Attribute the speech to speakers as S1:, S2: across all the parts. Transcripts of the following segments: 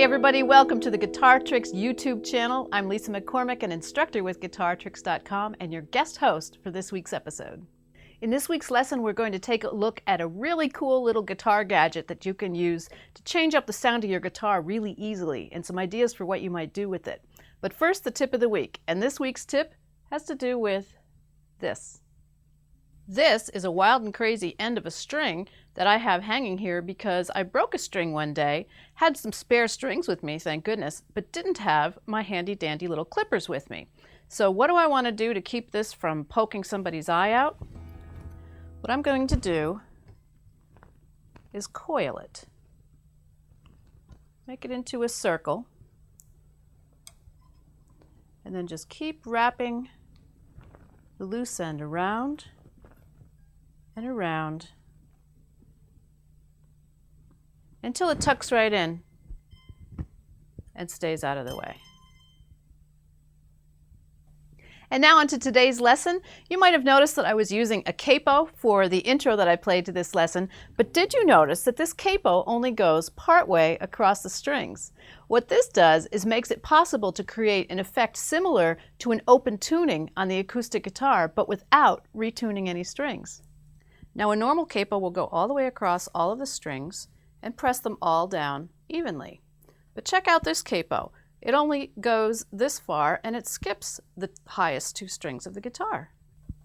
S1: everybody, welcome to the Guitar Tricks YouTube channel. I'm Lisa McCormick, an instructor with GuitarTricks.com and your guest host for this week's episode. In this week's lesson, we're going to take a look at a really cool little guitar gadget that you can use to change up the sound of your guitar really easily, and some ideas for what you might do with it. But first, the tip of the week, and this week's tip has to do with this. This is a wild and crazy end of a string that I have hanging here because I broke a string one day, had some spare strings with me, thank goodness, but didn't have my handy dandy little clippers with me. So what do I want to do to keep this from poking somebody's eye out? What I'm going to do is coil it. Make it into a circle, and then just keep wrapping the loose end around and around until it tucks right in and stays out of the way. And now onto today's lesson. You might have noticed that I was using a capo for the intro that I played to this lesson, but did you notice that this capo only goes partway across the strings? What this does is makes it possible to create an effect similar to an open tuning on the acoustic guitar, but without retuning any strings. Now a normal capo will go all the way across all of the strings and press them all down evenly. But check out this capo. It only goes this far and it skips the highest two strings of the guitar.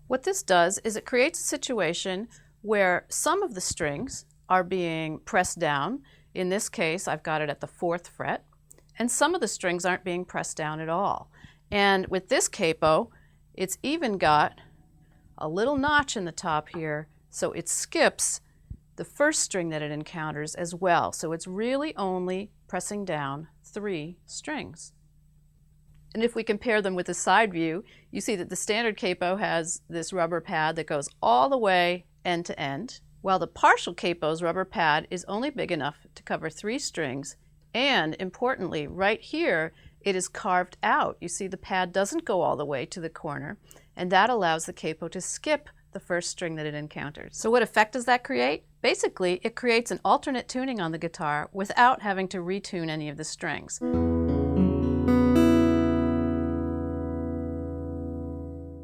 S1: What this does is it creates a situation where some of the strings are being pressed down. In this case, I've got it at the 4th fret, and some of the strings aren't being pressed down at all. And with this capo, it's even got a little notch in the top here, so it skips the first string that it encounters as well. So it's really only pressing down 3 strings. And if we compare them with the side view, you see that the standard capo has this rubber pad that goes all the way end to end, while the partial capo's rubber pad is only big enough to cover 3 strings, and importantly, right here, it is carved out. You see the pad doesn't go all the way to the corner, and that allows the capo to skip the first string that it encounters. So what effect does that create? Basically, it creates an alternate tuning on the guitar without having to retune any of the strings.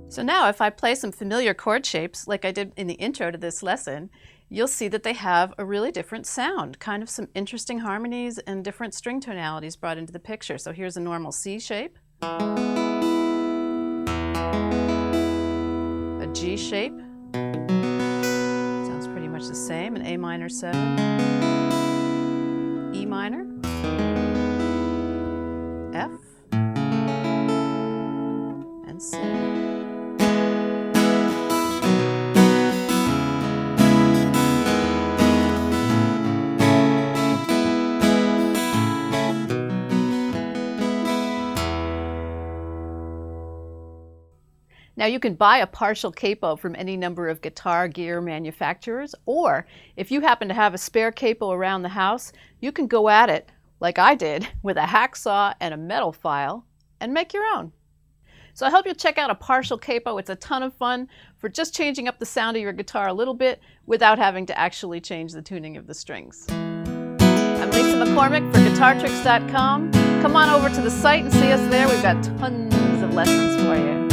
S1: So now if I play some familiar chord shapes like I did in the intro to this lesson, you'll see that they have a really different sound, kind of some interesting harmonies and different string tonalities brought into the picture. So here's a normal C shape, a G shape, sounds pretty much the same, an A minor 7, E minor, F, and C. Now you can buy a partial capo from any number of guitar gear manufacturers, or if you happen to have a spare capo around the house, you can go at it like I did with a hacksaw and a metal file and make your own. So I hope you'll check out a partial capo. It's a ton of fun for just changing up the sound of your guitar a little bit without having to actually change the tuning of the strings. I'm Lisa McCormick for GuitarTricks.com. Come on over to the site and see us there. We've got tons of lessons for you.